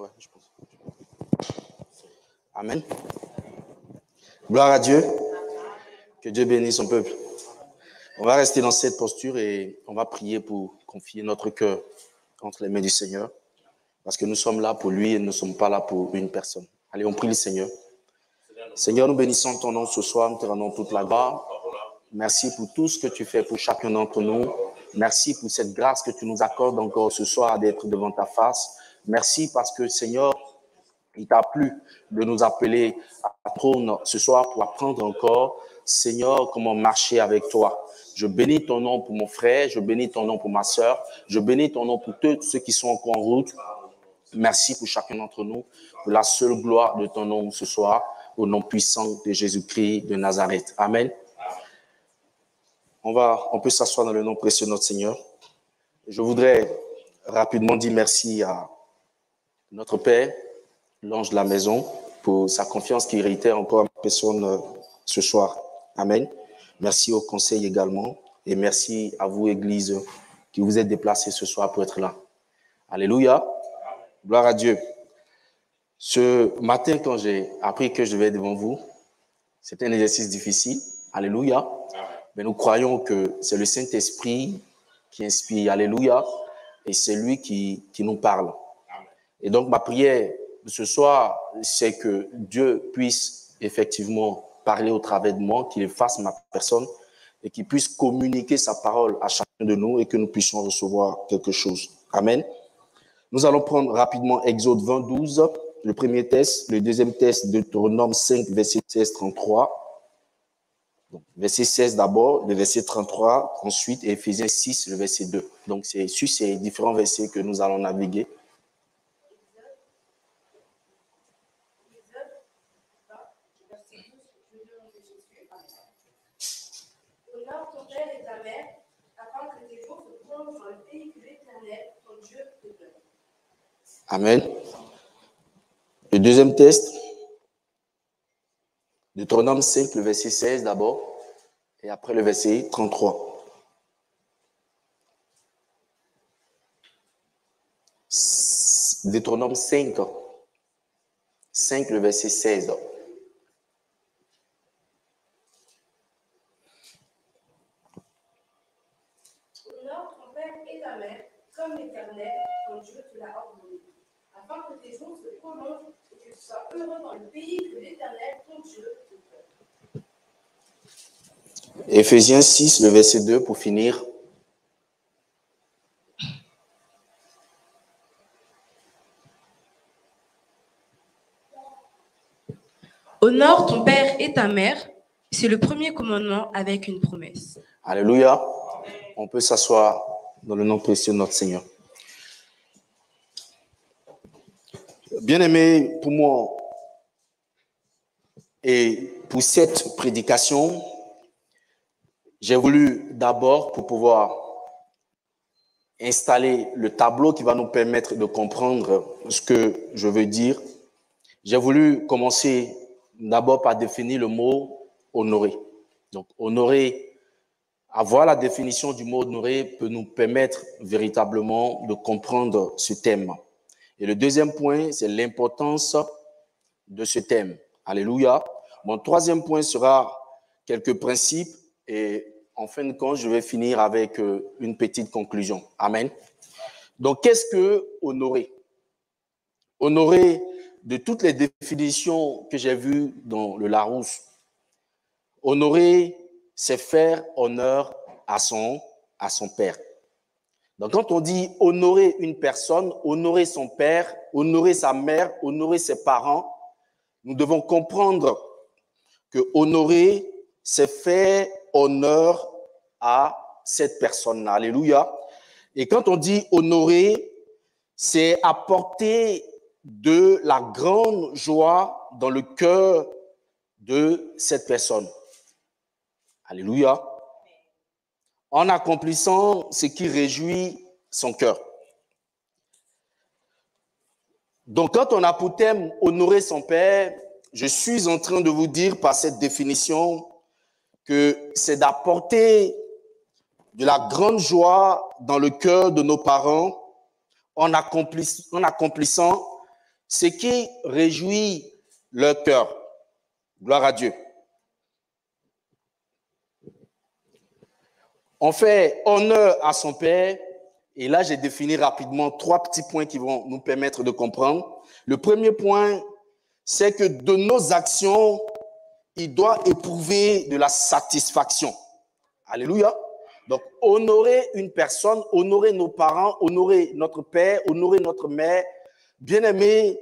Ouais, je pense. Amen. Gloire à Dieu. Que Dieu bénisse son peuple. On va rester dans cette posture et on va prier pour confier notre cœur entre les mains du Seigneur. Parce que nous sommes là pour lui et nous ne sommes pas là pour une personne. Allez, on prie le Seigneur. Seigneur, nous bénissons ton nom ce soir, nous te rendons toute la gloire. Merci pour tout ce que tu fais pour chacun d'entre nous. Merci pour cette grâce que tu nous accordes encore ce soir d'être devant ta face. Merci parce que, Seigneur, il t'a plu de nous appeler à trône ce soir pour apprendre encore, Seigneur, comment marcher avec toi. Je bénis ton nom pour mon frère, je bénis ton nom pour ma sœur, je bénis ton nom pour tous ceux qui sont encore en route. Merci pour chacun d'entre nous, pour la seule gloire de ton nom ce soir, au nom puissant de Jésus-Christ de Nazareth. Amen. On peut s'asseoir dans le nom précieux de notre Seigneur. Je voudrais rapidement dire merci à notre Père, l'ange de la maison, pour sa confiance qu'il réitère encore à ma personne ce soir. Amen. Merci au conseil également et merci à vous, Église, qui vous êtes déplacés ce soir pour être là. Alléluia. Gloire à Dieu. Ce matin, quand j'ai appris que je devais être devant vous, c'était un exercice difficile. Alléluia. Mais nous croyons que c'est le Saint-Esprit qui inspire. Alléluia. Et c'est lui qui nous parle. Et donc, ma prière de ce soir, c'est que Dieu puisse effectivement parler au travers de moi, qu'il efface ma personne et qu'il puisse communiquer sa parole à chacun de nous et que nous puissions recevoir quelque chose. Amen. Nous allons prendre rapidement Exode 20, 12, le premier test, le deuxième test, Deutéronome 5, verset 16, 33. Donc, verset 16 d'abord, le verset 33, ensuite Éphésiens 6, le verset 2. Donc, c'est sur ces différents versets que nous allons naviguer. Honore ton père et ta mère, afin que tes jours se prolongent dans le pays que l'Éternel, ton Dieu, te donne. Amen. Le deuxième test, Deutéronome 5, le verset 16 d'abord, et après le verset 33. Deutéronome 5, le verset 16. Honore ton père et ta mère, comme l'Éternel, ton Dieu, te l'a ordonné, afin que tes jours se prolongent et que tu sois heureux dans le pays que l'Éternel, ton Dieu, te donne. Éphésiens 6, le verset 2 pour finir. Honore ton père et ta mère, c'est le premier commandement avec une promesse. Alléluia. On peut s'asseoir dans le nom précieux de notre Seigneur. Bien-aimé, pour moi et pour cette prédication, j'ai voulu d'abord, pour pouvoir installer le tableau qui va nous permettre de comprendre ce que je veux dire, j'ai voulu commencer d'abord par définir le mot honorer. Donc, honorer, avoir la définition du mot honorer peut nous permettre véritablement de comprendre ce thème. Et le deuxième point, c'est l'importance de ce thème. Alléluia. Mon troisième point sera quelques principes et en fin de compte, je vais finir avec une petite conclusion. Amen. Donc, qu'est-ce que honorer? Honorer, de toutes les définitions que j'ai vues dans le Larousse, honorer, c'est faire honneur à son père. Donc, quand on dit honorer une personne, honorer son père, honorer sa mère, honorer ses parents, nous devons comprendre que honorer, c'est faire honneur à cette personne-là. Alléluia. Et quand on dit honorer, c'est apporter de la grande joie dans le cœur de cette personne. Alléluia. En accomplissant ce qui réjouit son cœur. Donc, quand on a pour thème honorer son père, je suis en train de vous dire par cette définition que c'est d'apporter de la grande joie dans le cœur de nos parents en accomplissant ce qui réjouit leur cœur. Gloire à Dieu. On fait honneur à son Père. Et là, j'ai défini rapidement 3 petits points qui vont nous permettre de comprendre. Le premier point, c'est que de nos actions, il doit éprouver de la satisfaction. Alléluia. Donc, honorer une personne, honorer nos parents, honorer notre père, honorer notre mère, bien-aimé,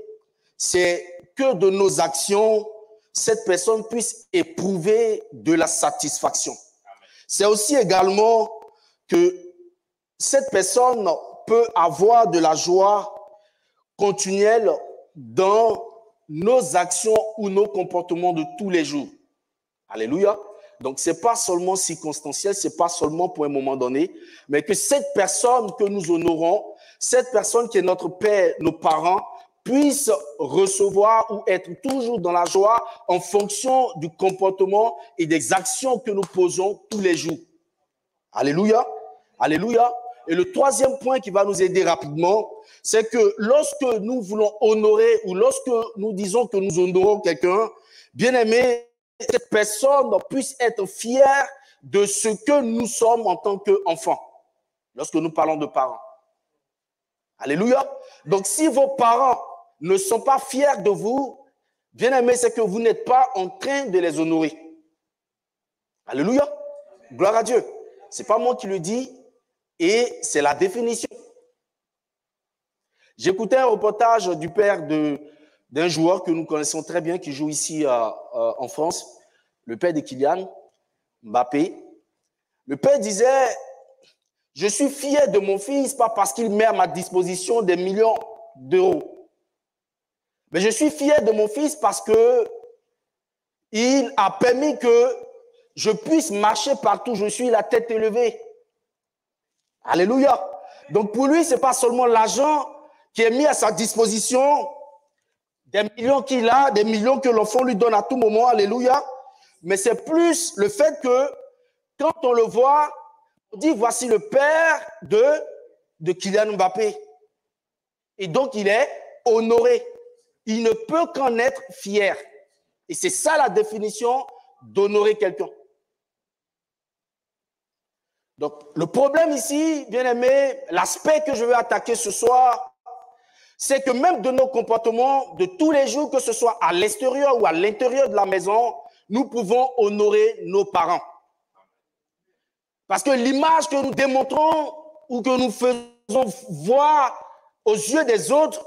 c'est que de nos actions, cette personne puisse éprouver de la satisfaction. C'est aussi également que cette personne peut avoir de la joie continuelle dans nos actions ou nos comportements de tous les jours. Alléluia. Donc, ce n'est pas seulement circonstanciel, ce n'est pas seulement pour un moment donné, mais que cette personne que nous honorons, cette personne qui est notre père, nos parents, puisse recevoir ou être toujours dans la joie en fonction du comportement et des actions que nous posons tous les jours. Alléluia. Alléluia. Et le troisième point qui va nous aider rapidement, c'est que lorsque nous voulons honorer ou lorsque nous disons que nous honorons quelqu'un, bien aimé, cette personne puisse être fière de ce que nous sommes en tant qu'enfants, lorsque nous parlons de parents. Alléluia. Donc, si vos parents ne sont pas fiers de vous, bien aimé, c'est que vous n'êtes pas en train de les honorer. Alléluia. Gloire à Dieu. Ce n'est pas moi qui le dis et c'est la définition. J'écoutais un reportage du père d'un joueur que nous connaissons très bien, qui joue ici en France, le père de Kylian Mbappé. Le père disait, je suis fier de mon fils, pas parce qu'il met à ma disposition des millions d'euros, mais je suis fier de mon fils parce qu'il a permis que je puisse marcher partout, je suis la tête élevée. Alléluia. Donc pour lui, ce n'est pas seulement l'argent qui est mis à sa disposition, des millions qu'il a, des millions que l'enfant lui donne à tout moment, alléluia, mais c'est plus le fait que quand on le voit, on dit voici le père de Kylian Mbappé. Et donc il est honoré. Il ne peut qu'en être fier. Et c'est ça la définition d'honorer quelqu'un. Donc le problème ici, bien aimé, l'aspect que je veux attaquer ce soir, c'est que même de nos comportements de tous les jours, que ce soit à l'extérieur ou à l'intérieur de la maison, nous pouvons honorer nos parents. Parce que l'image que nous démontrons ou que nous faisons voir aux yeux des autres,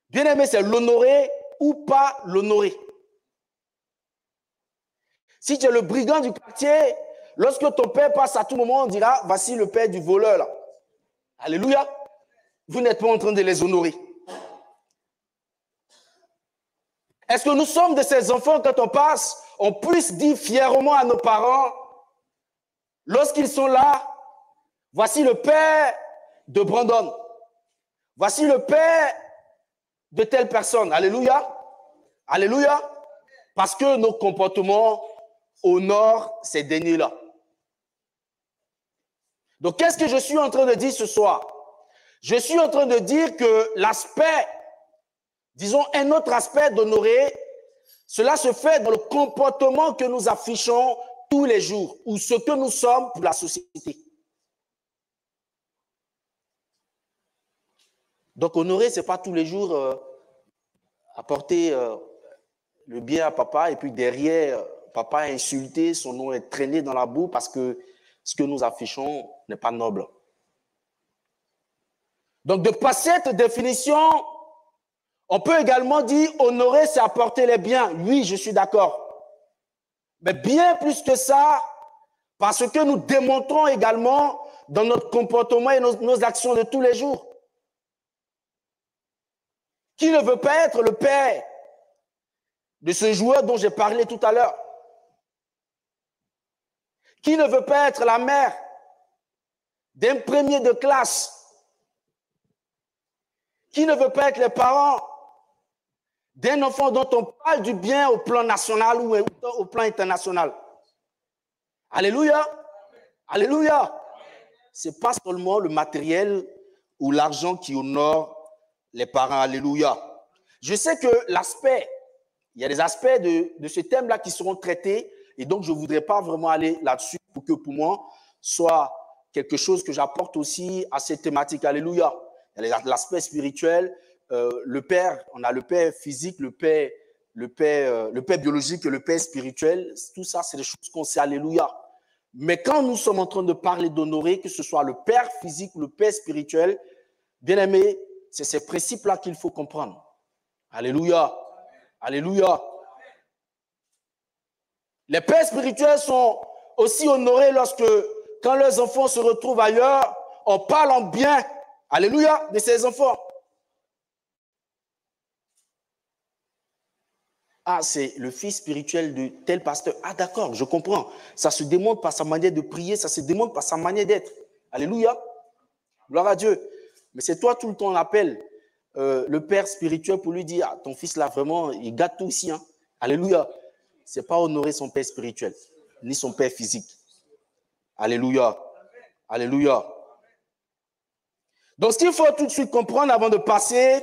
bien aimé, c'est l'honorer ou pas l'honorer. Si tu es le brigand du quartier, lorsque ton père passe à tout moment, on dira, voici le père du voleur là. Alléluia. Vous n'êtes pas en train de les honorer. Est-ce que nous sommes de ces enfants, quand on passe, on puisse dire fièrement à nos parents, lorsqu'ils sont là, voici le père de Brandon. Voici le père de telle personne. Alléluia. Alléluia. Parce que nos comportements honorent ces derniers-là. Donc, qu'est-ce que je suis en train de dire ce soir? Je suis en train de dire que l'aspect, disons un autre aspect d'honorer, cela se fait dans le comportement que nous affichons tous les jours ou ce que nous sommes pour la société. Donc, honorer, ce n'est pas tous les jours apporter le bien à papa et puis derrière, papa est insulté, son nom est traîné dans la boue parce que ce que nous affichons n'est pas noble. Donc, de par cette définition, on peut également dire honorer, c'est apporter les biens. Oui, je suis d'accord. Mais bien plus que ça, parce que nous démontrons également dans notre comportement et nos actions de tous les jours. Qui ne veut pas être le père de ce joueur dont j'ai parlé tout à l'heure? Qui ne veut pas être la mère d'un premier de classe? Qui ne veut pas être les parents d'un enfant dont on parle du bien au plan national ou au plan international? Alléluia. Alléluia. Ce n'est pas seulement le matériel ou l'argent qui honore les parents. Alléluia. Je sais que l'aspect, il y a des aspects de ce thème-là qui seront traités et donc je ne voudrais pas vraiment aller là-dessus pour que pour moi soit quelque chose que j'apporte aussi à cette thématique. Alléluia. Il y a l'aspect spirituel, le père, on a le père physique, le père biologique et le père spirituel. Tout ça, c'est des choses qu'on sait. Alléluia. Mais quand nous sommes en train de parler d'honorer, que ce soit le père physique ou le père spirituel, bien aimé, c'est ces principes-là qu'il faut comprendre. Alléluia. Alléluia. Les pères spirituels sont aussi honorés lorsque, quand leurs enfants se retrouvent ailleurs, on parle en bien, alléluia, de ces enfants. Ah, c'est le fils spirituel de tel pasteur. Ah, d'accord, je comprends. Ça se démontre par sa manière de prier, ça se démontre par sa manière d'être. Alléluia. Gloire à Dieu. Mais c'est toi tout le temps on appelle le père spirituel pour lui dire, ah, ton fils là, vraiment, il gâte tout aussi. Hein. Alléluia. Ce n'est pas honorer son père spirituel, ni son père physique. Alléluia. Alléluia. Donc, ce qu'il faut tout de suite comprendre avant de passer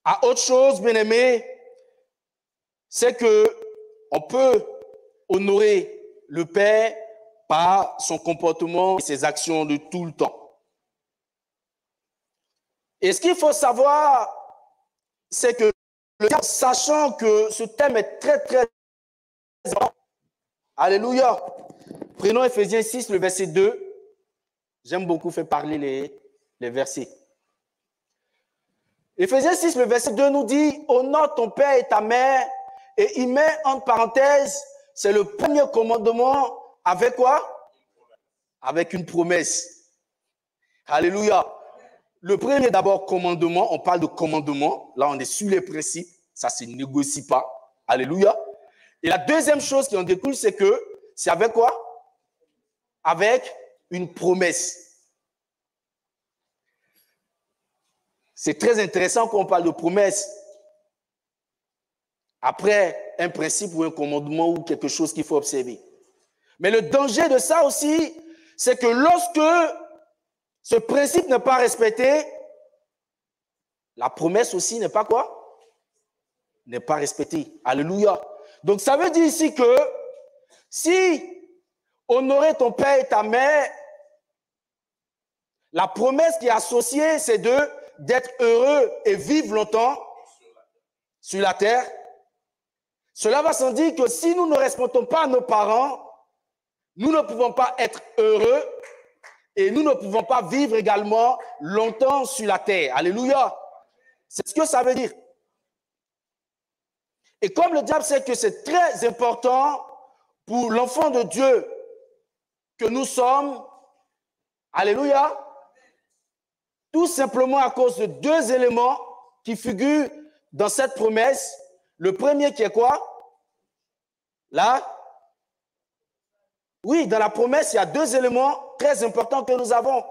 à autre chose, bien aimé, c'est qu'on peut honorer le Père par son comportement et ses actions de tout le temps. Et ce qu'il faut savoir, c'est que, sachant que ce thème est très, très important, alléluia, prenons Ephésiens 6, le verset 2. J'aime beaucoup faire parler les versets. Ephésiens 6, le verset 2 nous dit « Honore ton père et ta mère » et il met entre parenthèses, c'est le premier commandement avec quoi? Avec une promesse. Alléluia. Le premier d'abord commandement, on parle de commandement. Là, on est sur les principes. Ça ne se négocie pas. Alléluia. Et la deuxième chose qui en découle, c'est que c'est avec quoi? Avec une promesse. C'est très intéressant quand on parle de promesse. Après, un principe ou un commandement ou quelque chose qu'il faut observer. Mais le danger de ça aussi, c'est que lorsque ce principe n'est pas respecté, la promesse aussi n'est pas quoi? N'est pas respectée. Alléluia. Donc ça veut dire ici que si honorer ton père et ta mère, la promesse qui est associée, c'est d'être heureux et vivre longtemps sur la terre. Cela va sans dire que si nous ne respectons pas nos parents, nous ne pouvons pas être heureux et nous ne pouvons pas vivre également longtemps sur la terre. Alléluia. C'est ce que ça veut dire. Et comme le diable sait que c'est très important pour l'enfant de Dieu que nous sommes, alléluia, tout simplement à cause de deux éléments qui figurent dans cette promesse. Le premier qui est quoi? Là? Oui, dans la promesse, il y a deux éléments très importants que nous avons.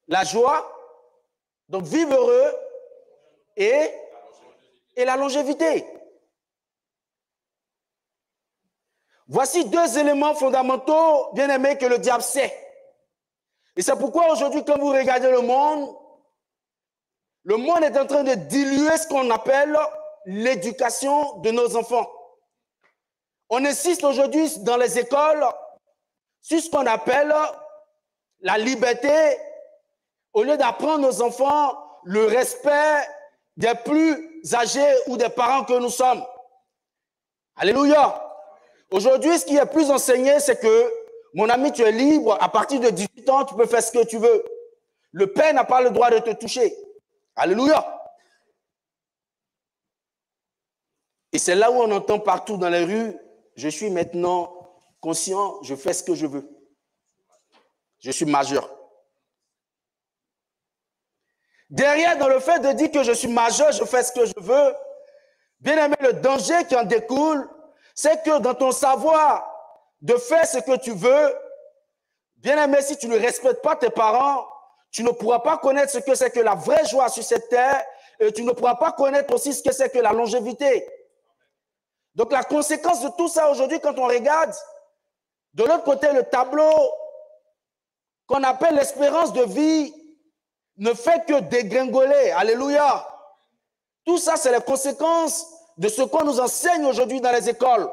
La joie, donc vivre heureux, et la longévité. Voici deux éléments fondamentaux, bien aimés, que le diable sait. Et c'est pourquoi aujourd'hui, quand vous regardez le monde est en train de diluer ce qu'on appelle l'éducation de nos enfants. On insiste aujourd'hui dans les écoles sur ce qu'on appelle la liberté, au lieu d'apprendre aux enfants le respect des plus âgés ou des parents que nous sommes. Alléluia. Aujourd'hui, ce qui est plus enseigné, c'est que, mon ami, tu es libre, à partir de 18 ans, tu peux faire ce que tu veux. Le père n'a pas le droit de te toucher. Alléluia. Et c'est là où on entend partout dans les rues, je suis maintenant conscient, je fais ce que je veux. Je suis majeur. Derrière, dans le fait de dire que je suis majeur, je fais ce que je veux, bien aimé, le danger qui en découle, c'est que dans ton savoir de faire ce que tu veux, bien aimé, si tu ne respectes pas tes parents, tu ne pourras pas connaître ce que c'est que la vraie joie sur cette terre et tu ne pourras pas connaître aussi ce que c'est que la longévité. Donc la conséquence de tout ça aujourd'hui, quand on regarde de l'autre côté le tableau qu'on appelle l'espérance de vie ne fait que dégringoler. Alléluia. Tout ça, c'est les conséquences de ce qu'on nous enseigne aujourd'hui dans les écoles.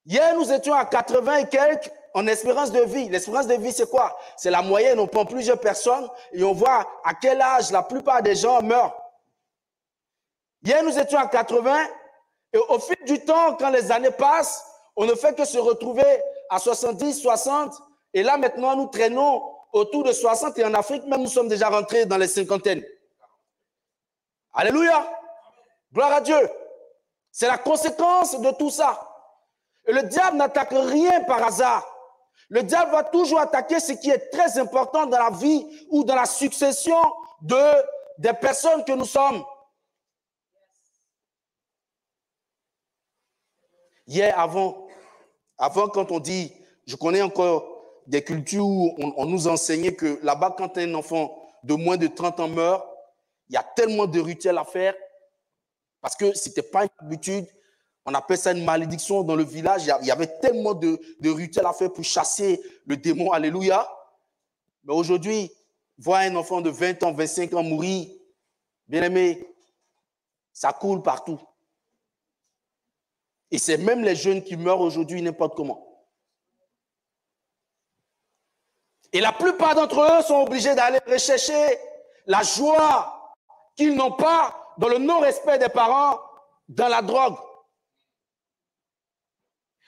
Hier, nous étions à 80 et quelques en espérance de vie. L'espérance de vie, c'est quoi? C'est la moyenne. On prend plusieurs personnes et on voit à quel âge la plupart des gens meurent. Hier, nous étions à 80 et au fil du temps, quand les années passent, on ne fait que se retrouver à 70, 60. Et là, maintenant, nous traînons autour de 60 et en Afrique, même nous sommes déjà rentrés dans les cinquantaines. Alléluia. Gloire à Dieu. C'est la conséquence de tout ça. Et le diable n'attaque rien par hasard. Le diable va toujours attaquer ce qui est très important dans la vie ou dans la succession des personnes que nous sommes. Hier, avant, quand on dit, je connais encore des cultures où on nous enseignait que là-bas, quand un enfant de moins de 30 ans meurt, il y a tellement de rituels à faire parce que ce n'était pas une habitude. On appelle ça une malédiction dans le village. Il y avait tellement de rituels à faire pour chasser le démon. Alléluia. Mais aujourd'hui, voir un enfant de 20 ans, 25 ans mourir, bien aimé, ça coule partout. Et c'est même les jeunes qui meurent aujourd'hui n'importe comment. Et la plupart d'entre eux sont obligés d'aller rechercher la joie qu'ils n'ont pas dans le non-respect des parents, dans la drogue.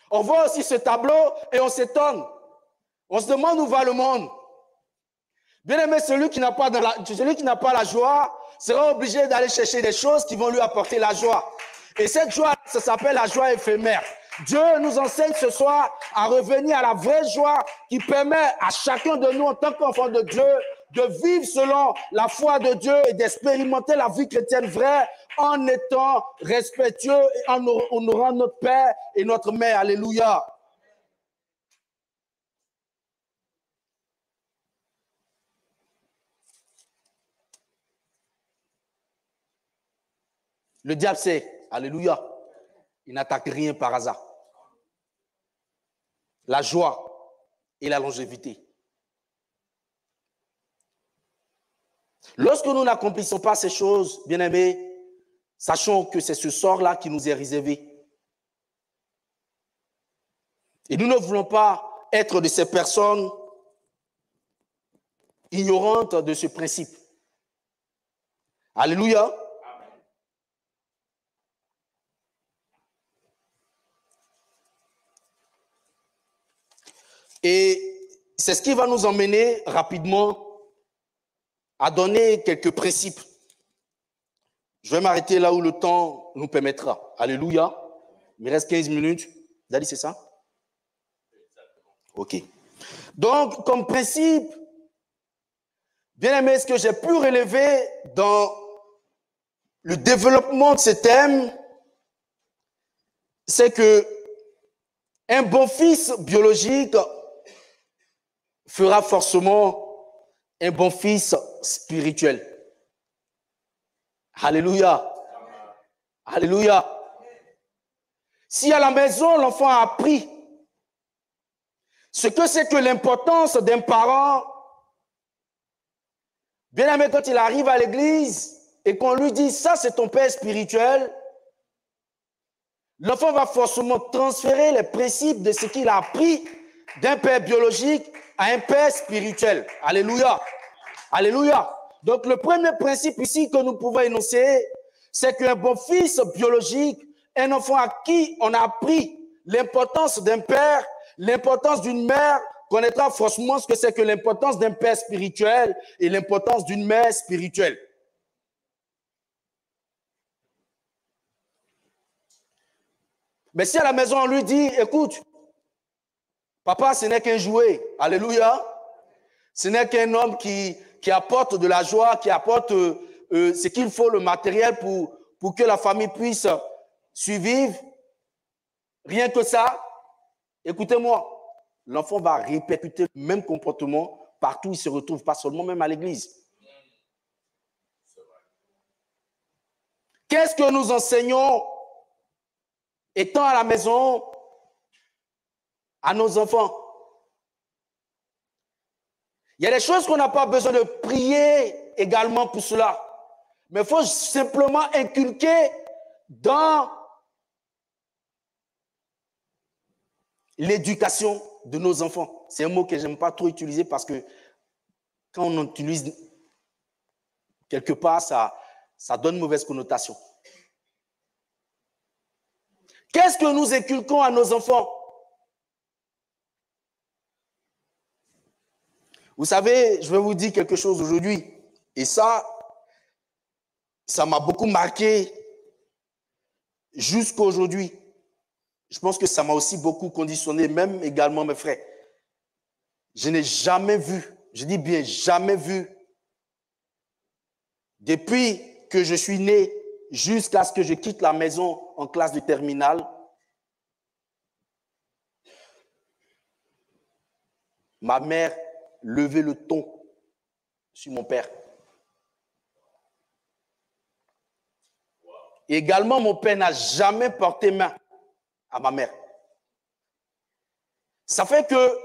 On voit aussi ce tableau et on s'étonne. On se demande où va le monde. Bien aimé, celui qui n'a pas la joie sera obligé d'aller chercher des choses qui vont lui apporter la joie. Et cette joie, ça s'appelle la joie éphémère. Dieu nous enseigne ce soir à revenir à la vraie joie qui permet à chacun de nous en tant qu'enfant de Dieu de vivre selon la foi de Dieu et d'expérimenter la vie chrétienne vraie en étant respectueux et en honorant notre Père et notre Mère. Alléluia. Le diable sait, alléluia, il n'attaque rien par hasard. La joie et la longévité. Lorsque nous n'accomplissons pas ces choses, bien-aimés, sachons que c'est ce sort-là qui nous est réservé. Et nous ne voulons pas être de ces personnes ignorantes de ce principe. Alléluia. Et c'est ce qui va nous emmener rapidement à donner quelques principes. Je vais m'arrêter là où le temps nous permettra. Alléluia. Il me reste 15 minutes. Dali, c'est ça? OK. Donc, comme principe, bien aimé, ce que j'ai pu relever dans le développement de ce thème, c'est que un bon fils biologique fera forcément un bon fils spirituel. Alléluia. Alléluia. Si à la maison, l'enfant a appris ce que c'est que l'importance d'un parent, bien aimé, quand il arrive à l'église et qu'on lui dit ça, c'est ton père spirituel, l'enfant va forcément transférer les principes de ce qu'il a appris d'un père biologique à un père spirituel. Alléluia. Alléluia. Donc, le premier principe ici que nous pouvons énoncer, c'est qu'un bon fils biologique, un enfant à qui on a appris l'importance d'un père, l'importance d'une mère, connaîtra forcément ce que c'est que l'importance d'un père spirituel et l'importance d'une mère spirituelle. Mais si à la maison on lui dit, écoute, papa, ce n'est qu'un jouet, alléluia, ce n'est qu'un homme qui apporte de la joie, qui apporte ce qu'il faut, le matériel pour que la famille puisse survivre. Rien que ça, écoutez-moi, l'enfant va répercuter le même comportement partout où il se retrouve, pas seulement même à l'église. Qu'est-ce que nous enseignons étant à la maison à nos enfants? Il y a des choses qu'on n'a pas besoin de prier également pour cela. Mais il faut simplement inculquer dans l'éducation de nos enfants. C'est un mot que je n'aime pas trop utiliser parce que quand on utilise quelque part, ça donne mauvaise connotation. Qu'est-ce que nous inculquons à nos enfants? Vous savez, je vais vous dire quelque chose aujourd'hui. Et ça m'a beaucoup marqué jusqu'à aujourd'hui. Je pense que ça m'a aussi beaucoup conditionné, même également mes frères. Je n'ai jamais vu, je dis bien jamais vu, depuis que je suis né jusqu'à ce que je quitte la maison en classe de terminale, ma mère levait le ton sur mon père. Également, mon père n'a jamais porté main à ma mère. Ça fait que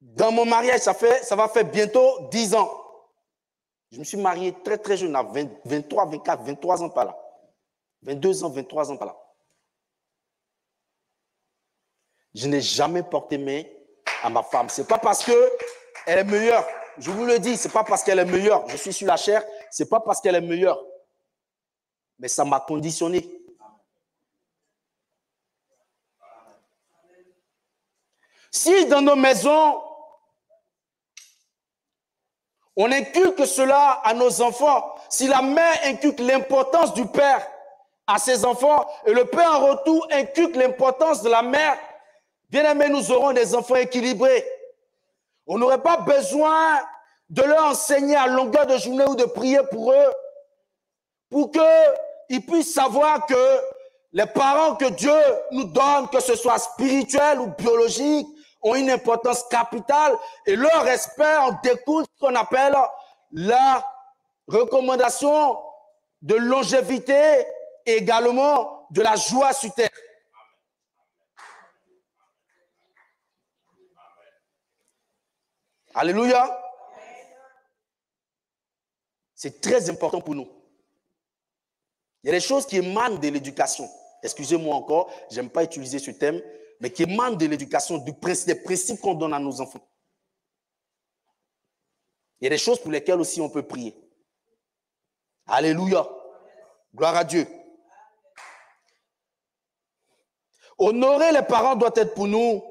dans mon mariage, ça va faire bientôt 10 ans. Je me suis marié très très jeune, à 23, 24, 23 ans par là. 22 ans, 23 ans par là. Je n'ai jamais porté main à ma femme. Ce n'est pas parce qu'elle est meilleure. Je vous le dis, ce n'est pas parce qu'elle est meilleure. Je suis sur la chair, ce n'est pas parce qu'elle est meilleure. Mais ça m'a conditionné. Si dans nos maisons, on inculque cela à nos enfants, si la mère inculque l'importance du père à ses enfants et le père en retour inculque l'importance de la mère, bien aimé, nous aurons des enfants équilibrés. On n'aurait pas besoin de leur enseigner à longueur de journée ou de prier pour eux, pour qu'ils puissent savoir que les parents que Dieu nous donne, que ce soit spirituel ou biologique, ont une importance capitale et leur respect en découle ce qu'on appelle la recommandation de longévité et également de la joie sur terre. Alléluia. C'est très important pour nous. Il y a des choses qui émanent de l'éducation. Excusez-moi encore, je n'aime pas utiliser ce thème, mais qui émanent de l'éducation, des principes qu'on donne à nos enfants. Il y a des choses pour lesquelles aussi on peut prier. Alléluia. Gloire à Dieu. Honorer les parents doit être pour nous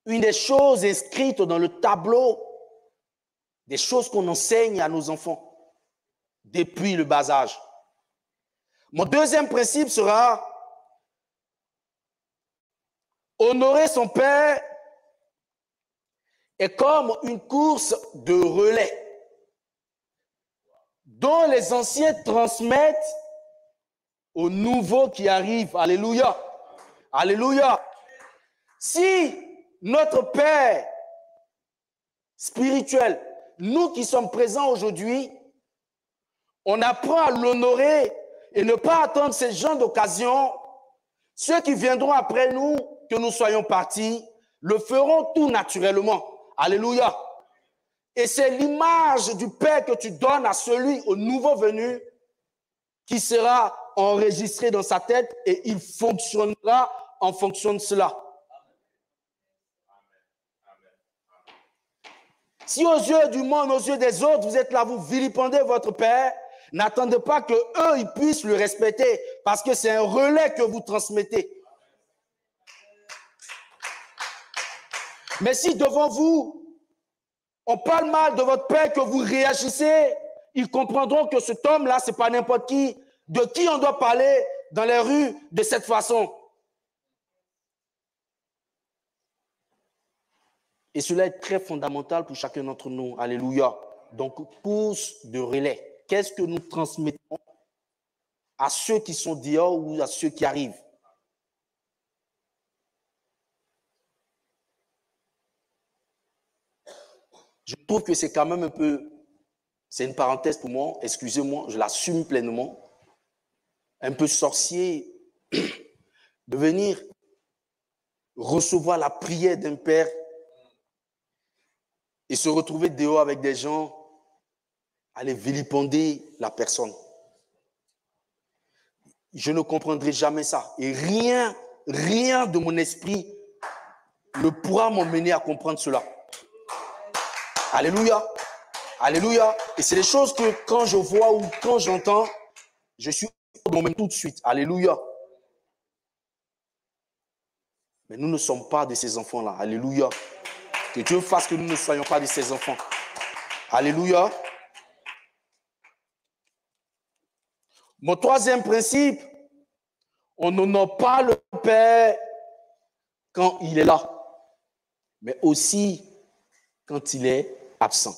une des choses inscrites dans le tableau des choses qu'on enseigne à nos enfants depuis le bas âge. Mon deuxième principe sera honorer son père est comme une course de relais dont les anciens transmettent aux nouveaux qui arrivent. Alléluia. Alléluia. Si notre Père spirituel, nous qui sommes présents aujourd'hui, on apprend à l'honorer et ne pas attendre ces gens d'occasion, ceux qui viendront après nous, que nous soyons partis, le feront tout naturellement. Alléluia. Et c'est l'image du Père que tu donnes à celui, au nouveau venu, qui sera enregistré dans sa tête et il fonctionnera en fonction de cela. Si aux yeux du monde, aux yeux des autres, vous êtes là, vous vilipendez votre Père, n'attendez pas qu'eux, ils puissent le respecter parce que c'est un relais que vous transmettez. Mais si devant vous, on parle mal de votre Père, que vous réagissez, ils comprendront que cet homme-là, ce n'est pas n'importe qui, de qui on doit parler dans les rues de cette façon. Et cela est très fondamental pour chacun d'entre nous. Alléluia. Donc, course de relais. Qu'est-ce que nous transmettons à ceux qui sont dehors ou à ceux qui arrivent? Je trouve que c'est quand même un peu, c'est une parenthèse pour moi, excusez-moi, je l'assume pleinement, un peu sorcier de venir recevoir la prière d'un père et se retrouver dehors avec des gens, aller vilipender la personne. Je ne comprendrai jamais ça. Et rien de mon esprit ne pourra m'emmener à comprendre cela. Alléluia. Alléluia. Et c'est des choses que quand je vois ou quand j'entends, je suis moi-même tout de suite. Alléluia. Mais nous ne sommes pas de ces enfants-là. Alléluia. Que Dieu fasse que nous ne soyons pas de ces enfants. Alléluia. Mon troisième principe, on n'honore pas le Père quand il est là, mais aussi quand il est absent.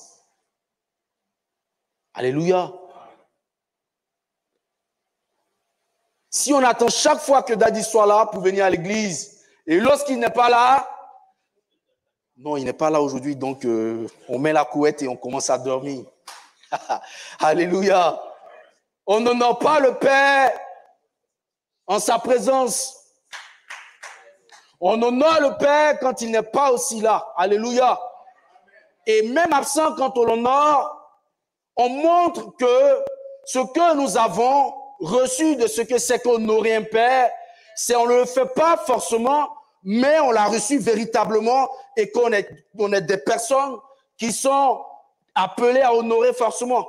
Alléluia. Si on attend chaque fois que Daddy soit là pour venir à l'église, et lorsqu'il n'est pas là, non, il n'est pas là aujourd'hui, donc on met la couette et on commence à dormir. Alléluia. On n'honore pas le Père en sa présence. On honore le Père quand il n'est pas aussi là. Alléluia. Et même absent, quand on l'honore, on montre que ce que nous avons reçu de ce que c'est qu'honorer un Père, c'est on ne le fait pas forcément, mais on l'a reçu véritablement et qu'on est des personnes qui sont appelées à honorer forcément.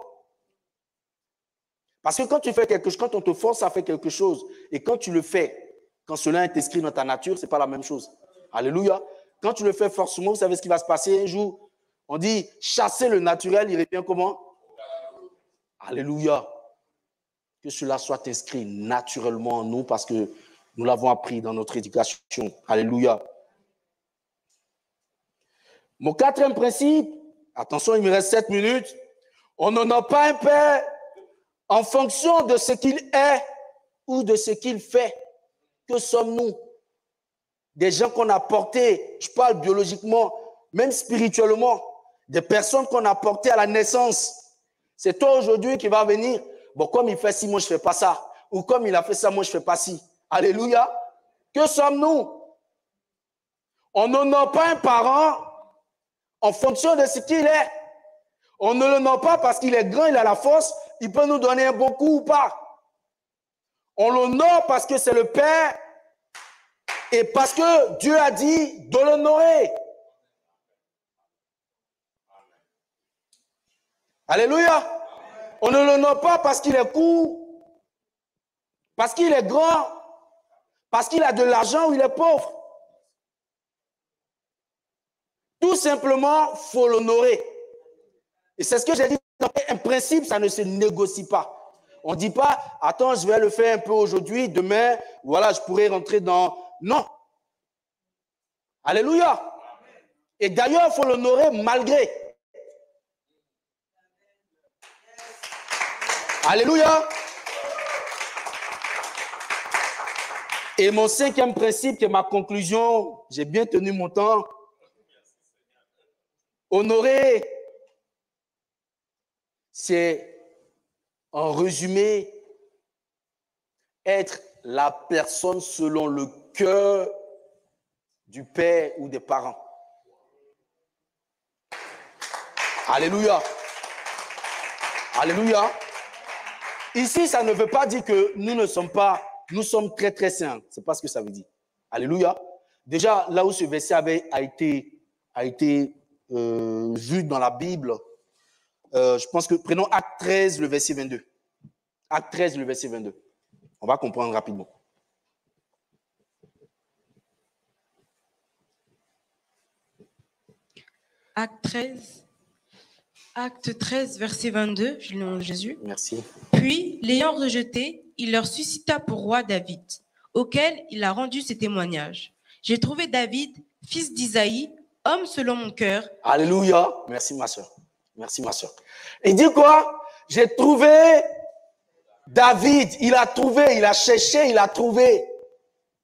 Parce que quand tu fais quelque chose, quand on te force à faire quelque chose, et quand tu le fais, quand cela est inscrit dans ta nature, ce n'est pas la même chose. Alléluia. Quand tu le fais forcément, vous savez ce qui va se passer un jour. On dit, chasser le naturel, il revient comment? Alléluia. Que cela soit inscrit naturellement en nous parce que nous l'avons appris dans notre éducation. Alléluia. Mon quatrième principe, attention, il me reste 7 minutes. On n'honore pas un Père en fonction de ce qu'il est ou de ce qu'il fait. Que sommes-nous? Des gens qu'on a portés, je parle biologiquement, même spirituellement, des personnes qu'on a portées à la naissance. C'est toi aujourd'hui qui va venir. Bon, comme il fait ci, moi je ne fais pas ça. Ou comme il a fait ça, moi je ne fais pas ci. Alléluia. Que sommes-nous? On n'honore pas un parent en fonction de ce qu'il est. On ne l'honore pas parce qu'il est grand, il a la force, il peut nous donner un bon coup ou pas. On l'honore parce que c'est le Père et parce que Dieu a dit de l'honorer. Alléluia. On ne l'honore pas parce qu'il est court, parce qu'il est grand, parce qu'il a de l'argent ou il est pauvre. Tout simplement, il faut l'honorer. Et c'est ce que j'ai dit. Un principe, ça ne se négocie pas. On ne dit pas, attends, je vais le faire un peu aujourd'hui, demain, voilà, je pourrais rentrer dans... Non. Alléluia. Et d'ailleurs, il faut l'honorer malgré. Alléluia. Et mon cinquième principe, qui est ma conclusion, j'ai bien tenu mon temps. Honorer, c'est en résumé être la personne selon le cœur du père ou des parents. Alléluia. Alléluia. Ici, ça ne veut pas dire que nous sommes très très saints. C'est pas ce que ça veut dire. Alléluia. Déjà, là où ce verset a été vu dans la Bible, je pense que prenons Acte 13, le verset 22. Acte 13, le verset 22. On va comprendre rapidement. Acte 13, verset 22, je lis le nom de Jésus. Merci. Puis, l'ayant rejeté, il leur suscita pour roi David, auquel il a rendu ses témoignages. J'ai trouvé David, fils d'Isaïe, homme selon mon cœur. Alléluia. Merci ma soeur. Merci ma soeur. Il dit quoi? J'ai trouvé David. Il a trouvé, il a cherché, il a trouvé.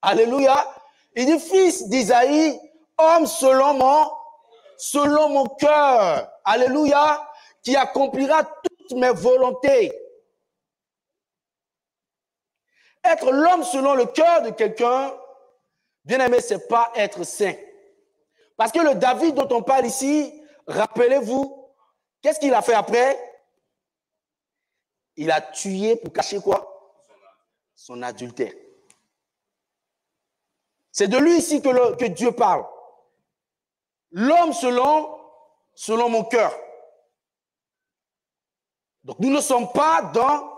Alléluia. Il dit fils d'Isaïe, homme selon mon cœur. Alléluia. Qui accomplira toutes mes volontés. Être l'homme selon le cœur de quelqu'un, bien aimé, c'est pas être saint. Parce que le David dont on parle ici, rappelez-vous, qu'est-ce qu'il a fait après? Il a tué pour cacher quoi? Son adultère. C'est de lui ici que Dieu parle. L'homme selon mon cœur. Donc nous ne sommes pas dans...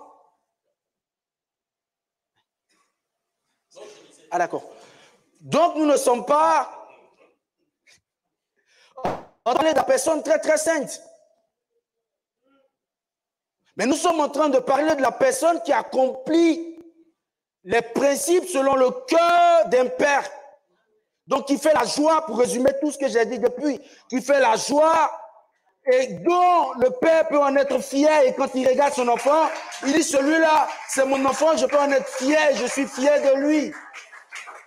Ah d'accord. Donc nous ne sommes pas... On parle de la personne très très sainte. Mais nous sommes en train de parler de la personne qui accomplit les principes selon le cœur d'un père. Donc, qui fait la joie, pour résumer tout ce que j'ai dit depuis, qui fait la joie et dont le père peut en être fier. Et quand il regarde son enfant, il dit, celui-là, c'est mon enfant, je peux en être fier, je suis fier de lui.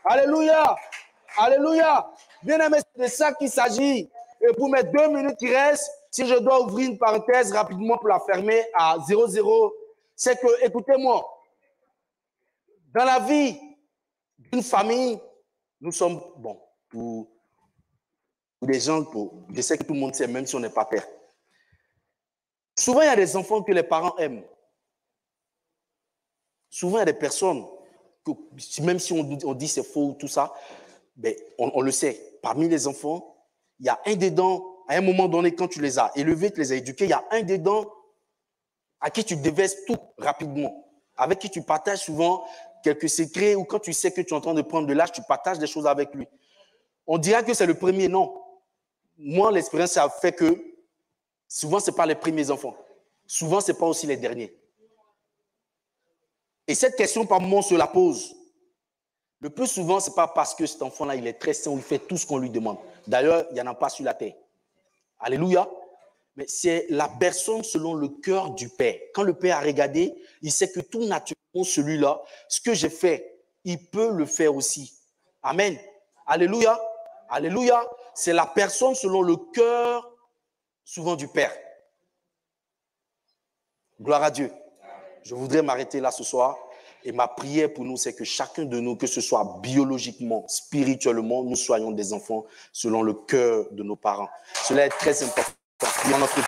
Alléluia, alléluia. Bien aimé, c'est de ça qu'il s'agit. Et pour mes 2 minutes qui restent, si je dois ouvrir une parenthèse rapidement pour la fermer à 0,0, c'est que, écoutez-moi, dans la vie d'une famille, nous sommes, bon, pour les gens, je sais que tout le monde sait, même si on n'est pas père. Souvent, il y a des enfants que les parents aiment. Souvent, il y a des personnes, que, même si on dit c'est faux, tout ça, ben, on le sait. Parmi les enfants, il y a un dedans, à un moment donné, quand tu les as élevés, tu les as éduqués, il y a un dedans à qui tu déverses tout rapidement, avec qui tu partages souvent quelques secrets, ou quand tu sais que tu es en train de prendre de l'âge, tu partages des choses avec lui. On dira que c'est le premier, non. Moi, l'expérience a fait que souvent, ce n'est pas les premiers enfants. Souvent, ce n'est pas aussi les derniers. Et cette question, par moment, on se la pose. Le plus souvent, ce n'est pas parce que cet enfant-là, il est très sain ou il fait tout ce qu'on lui demande. D'ailleurs, il n'y en a pas sur la terre. Alléluia. Mais c'est la personne selon le cœur du Père. Quand le Père a regardé, il sait que tout naturellement, celui-là, ce que j'ai fait, il peut le faire aussi. Amen. Alléluia. Alléluia. C'est la personne selon le cœur, souvent du Père. Gloire à Dieu. Je voudrais m'arrêter là ce soir. Et ma prière pour nous, c'est que chacun de nous, que ce soit biologiquement, spirituellement, nous soyons des enfants selon le cœur de nos parents. Cela est très important.